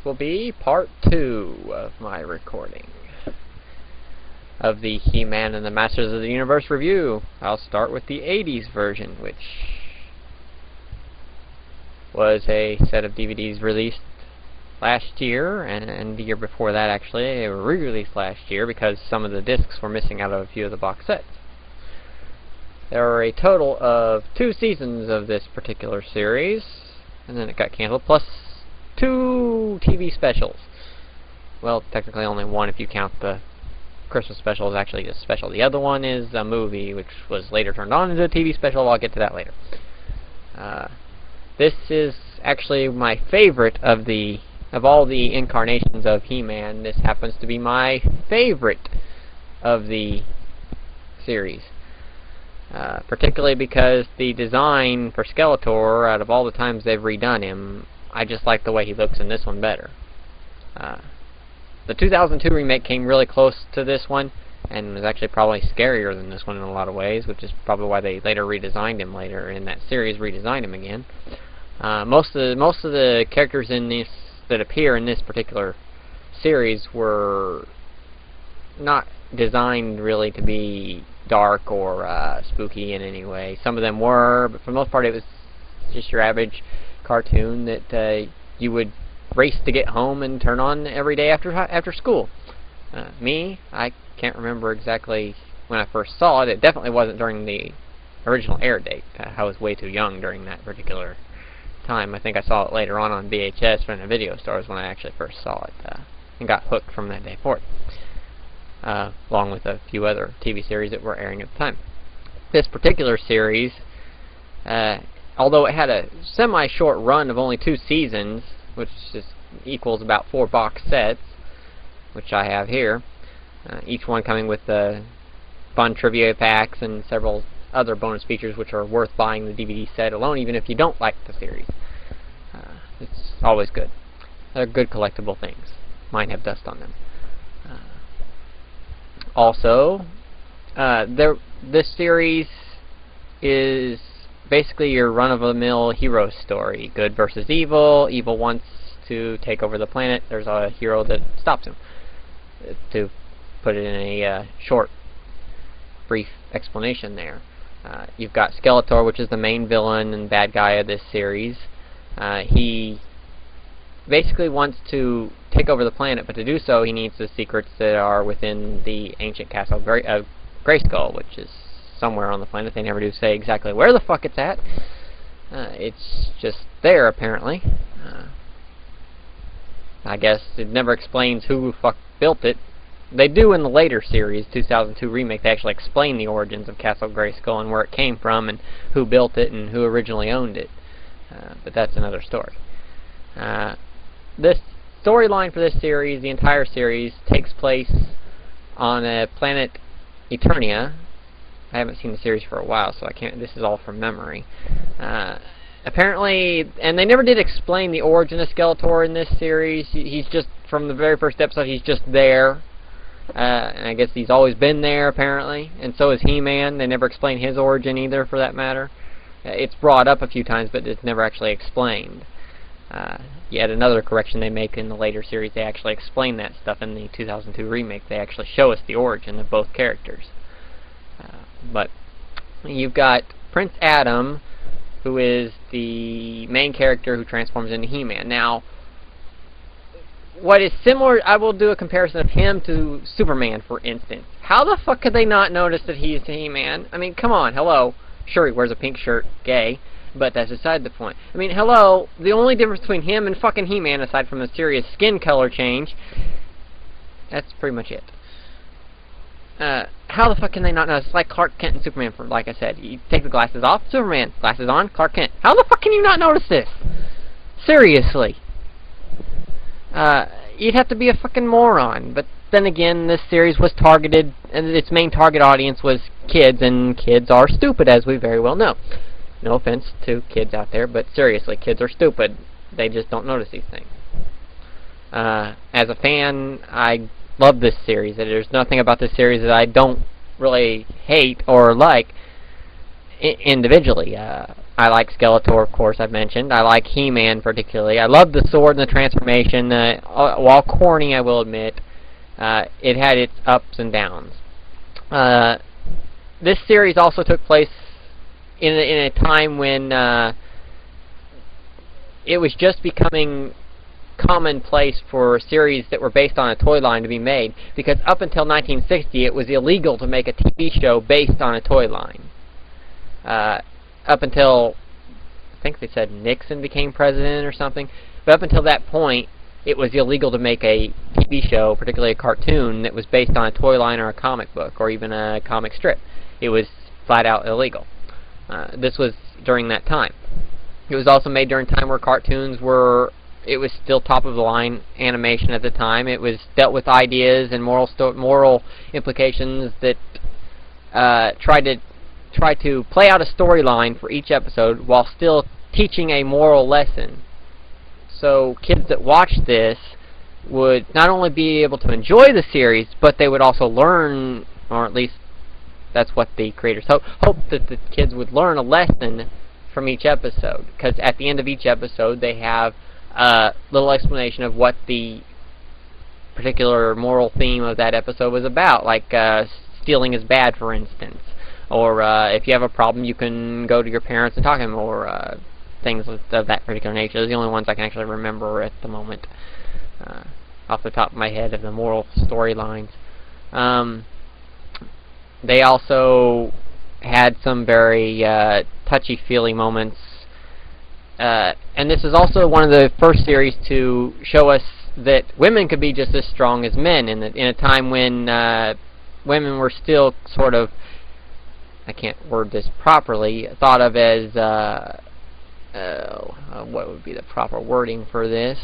will be part 2 of my recording of the He-Man and the Masters of the Universe review. I'll start with the 80s version, which was a set of DVDs released last year, and the year before that actually. They were re-released last year because some of the discs were missing out of a few of the box sets. There were a total of 2 seasons of this particular series, and then it got canceled, plus 2 TV specials. Well, technically only one if you count the Christmas special is actually a special. The other one is a movie, which was later turned on into a TV special. I'll get to that later. This is actually my favorite of all the incarnations of He-Man. This happens to be my favorite of the series. Particularly because the design for Skeletor, out of all the times they've redone him, I just like the way he looks in this one better. The 2002 remake came really close to this one, and was actually probably scarier than this one in a lot of ways, which is probably why they later redesigned him later in that series, redesigned him again. Most of the characters in this that appear in this particular series were not designed really to be dark or spooky in any way. Some of them were, but for the most part it was just your average cartoon that you would race to get home and turn on every day after school. I can't remember exactly when I first saw it. It definitely wasn't during the original air date. I was way too young during that particular time. I think I saw it later on VHS from the video stores when I actually first saw it, and got hooked from that day forward. Along with a few other TV series that were airing at the time. This particular series, although it had a semi-short run of only 2 seasons, which just equals about 4 box sets, which I have here, each one coming with fun trivia packs and several other bonus features which are worth buying the DVD set alone, even if you don't like the series. It's always good. They're good collectible things. Mine have dust on them. Also, this series is basically your run-of-the-mill hero story. Good versus evil. Evil wants to take over the planet. There's a hero that stops him. To put it in a short, brief explanation there. You've got Skeletor, which is the main villain and bad guy of this series. He basically wants to take over the planet, but to do so he needs the secrets that are within the ancient castle of Grayskull, which is somewhere on the planet. They never do say exactly where the fuck it's at. It's just there, apparently. I guess it never explains who the fuck built it. They do in the later series, 2002 remake. They actually explain the origins of Castle Grayskull and where it came from and who built it and who originally owned it. But that's another story. This storyline for this series, the entire series, takes place on a planet Eternia. I haven't seen the series for a while, so I can't. This is all from memory. Apparently, and they never did explain the origin of Skeletor in this series. He's just, from the very first episode, he's just there. And I guess he's always been there, apparently. And so is He-Man. They never explain his origin either, for that matter. It's brought up a few times, but it's never actually explained. Yet another correction they make in the later series, they actually explain that stuff in the 2002 remake. They actually show us the origin of both characters. But you've got Prince Adam, who is the main character who transforms into He-Man. Now, what is similar, I will do a comparison of him to Superman, for instance. How the fuck could they not notice that he's He-Man? I mean, come on, hello. Sure, he wears a pink shirt, gay, but that's beside the point. I mean, hello, the only difference between him and fucking He-Man, aside from a serious skin color change, that's pretty much it. How the fuck can they not notice? It's like Clark Kent and Superman, for, like I said. You take the glasses off, Superman. Glasses on, Clark Kent. How the fuck can you not notice this? Seriously. You'd have to be a fucking moron. But then again, this series was targeted, and its main target audience was kids, and kids are stupid, as we very well know. No offense to kids out there, but seriously, kids are stupid. They just don't notice these things. As a fan, I love this series. There's nothing about this series that I don't really hate or like individually. I like Skeletor, of course, I've mentioned. I like He-Man particularly. I love the sword and the transformation. While corny, I will admit, it had its ups and downs. This series also took place in a time when it was just becoming commonplace for series that were based on a toy line to be made, because up until 1960 it was illegal to make a TV show based on a toy line. Up until, I think they said Nixon became president or something, but up until that point it was illegal to make a TV show, particularly a cartoon, that was based on a toy line or a comic book or even a comic strip. It was flat out illegal. This was during that time. It was also made during a time where cartoons were, it was still top of the line animation at the time. It was dealt with ideas and moral implications that tried to play out a storyline for each episode while still teaching a moral lesson. So kids that watched this would not only be able to enjoy the series, but they would also learn, or at least that's what the creators hoped, that the kids would learn a lesson from each episode. Because at the end of each episode they have a little explanation of what the particular moral theme of that episode was about, like stealing is bad, for instance, or if you have a problem you can go to your parents and talk to them, or things of that particular nature. Those are the only ones I can actually remember at the moment off the top of my head of the moral storylines. They also had some very touchy-feely moments, and this is also one of the first series to show us that women could be just as strong as men in a time when women were still sort of, I can't word this properly, thought of as, what would be the proper wording for this?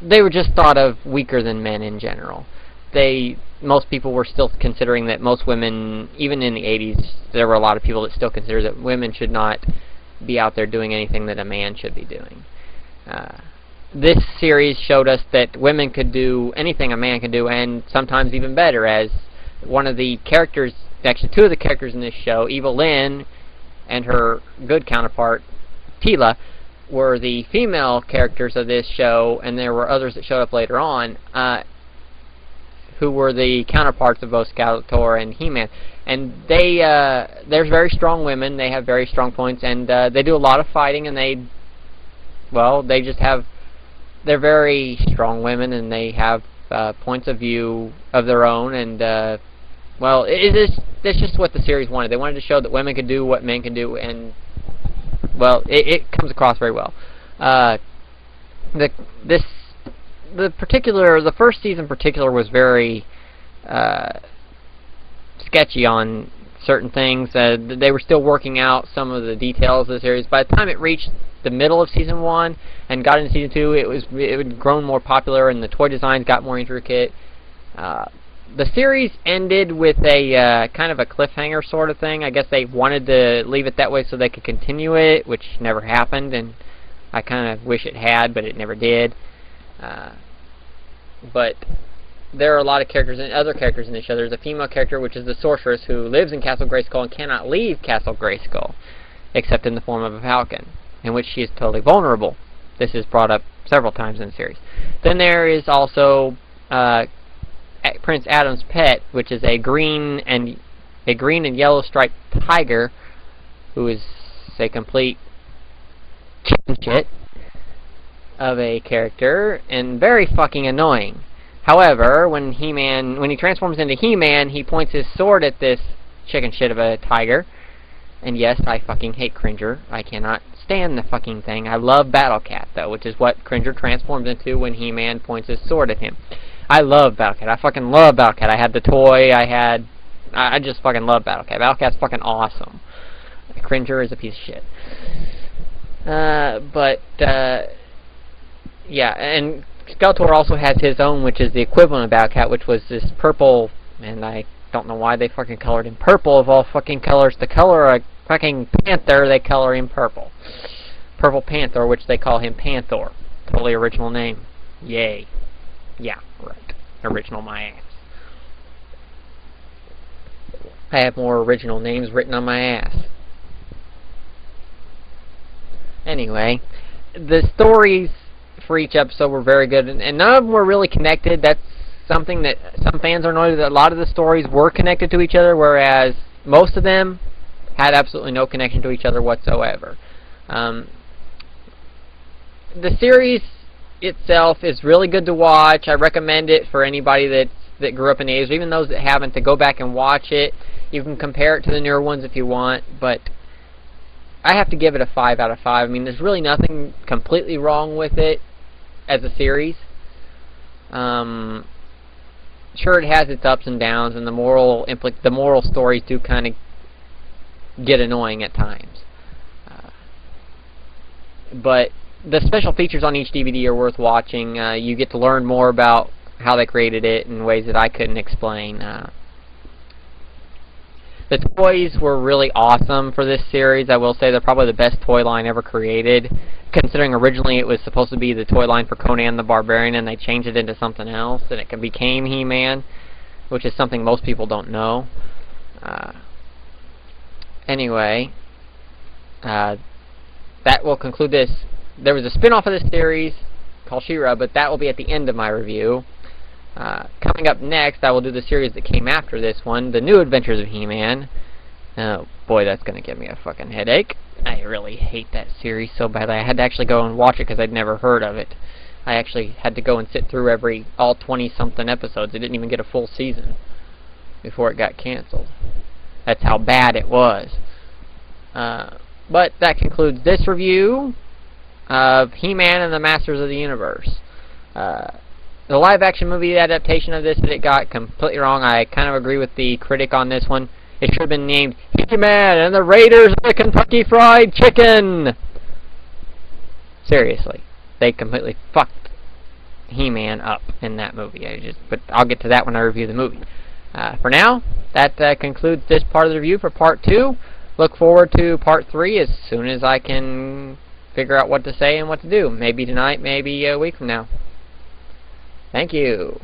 They were just thought of weaker than men in general. Most people were still considering that most women, even in the 80s, there were a lot of people that still considered that women should not be out there doing anything that a man should be doing. This series showed us that women could do anything a man can do, and sometimes even better, as one of the characters, actually two of the characters in this show, Eva Lynn and her good counterpart, Tila, were the female characters of this show, and there were others that showed up later on, who were the counterparts of both Skeletor and He-Man. And they're very strong women, they have very strong points, and they do a lot of fighting, and they're very strong women, and they have points of view of their own, and that's just what the series wanted. They wanted to show that women could do what men can do, and well, it comes across very well. The first season in particular was very sketchy on certain things. They were still working out some of the details of the series. By the time it reached the middle of season 1 and got into season 2, it had grown more popular and the toy designs got more intricate. The series ended with a kind of a cliffhanger sort of thing. I guess they wanted to leave it that way so they could continue it, which never happened, and I kind of wish it had, but it never did. But there are a lot of characters and other characters in the show. There's a female character, which is the sorceress, who lives in Castle Grayskull and cannot leave Castle Grayskull, except in the form of a falcon, in which she is totally vulnerable. This is brought up several times in the series. Then there is also Prince Adam's pet, which is a green and yellow striped tiger, who is a complete chicken shit of a character and very fucking annoying. However, when he transforms into He-Man, he points his sword at this chicken shit of a tiger. And yes, I fucking hate Cringer. I cannot stand the fucking thing. I love Battle Cat, though, which is what Cringer transforms into when He-Man points his sword at him. I love Battle Cat. I fucking love Battle Cat. I had the toy. I just fucking love Battle Cat. Battle Cat's fucking awesome. Cringer is a piece of shit. Yeah, and Skeletor also has his own, which is the equivalent of Battle Cat, which was this purple, and I don't know why they fucking colored him purple of all fucking colors. To color a fucking panther, they color him purple. Purple Panther, which they call him Panther. Totally original name. Yay. Yeah, right. Original my ass. I have more original names written on my ass. Anyway, the stories for each episode were very good, and none of them were really connected. That's something that some fans are noted, that a lot of the stories were connected to each other, whereas most of them had absolutely no connection to each other whatsoever. The series itself is really good to watch. I recommend it for anybody that grew up in the 80s, or even those that haven't, to go back and watch it. You can compare it to the newer ones if you want, but I have to give it a 5 out of 5. I mean, there's really nothing completely wrong with it as a series. Sure, it has its ups and downs, and the moral stories do kind of get annoying at times. But the special features on each DVD are worth watching. You get to learn more about how they created it in ways that I couldn't explain. The toys were really awesome for this series. I will say they're probably the best toy line ever created, considering originally it was supposed to be the toy line for Conan the Barbarian, and they changed it into something else, and it became He-Man, which is something most people don't know. Anyway, that will conclude this. There was a spin-off of this series called She-Ra, but that will be at the end of my review. Coming up next, I will do the series that came after this one, The New Adventures of He-Man. Oh boy, that's going to give me a fucking headache. I really hate that series so badly. I had to actually go and watch it because I'd never heard of it. I actually had to go and sit through all 20-something episodes. It didn't even get a full season before it got canceled. That's how bad it was. But that concludes this review of He-Man and the Masters of the Universe. The live-action movie adaptation of this that it got completely wrong. I kind of agree with the critic on this one. It should have been named He-Man and the Raiders of the Kentucky Fried Chicken! Seriously. They completely fucked He-Man up in that movie. But I'll get to that when I review the movie. For now, that concludes this part of the review for Part 2. Look forward to Part 3 as soon as I can figure out what to say and what to do. Maybe tonight, maybe a week from now. Thank you.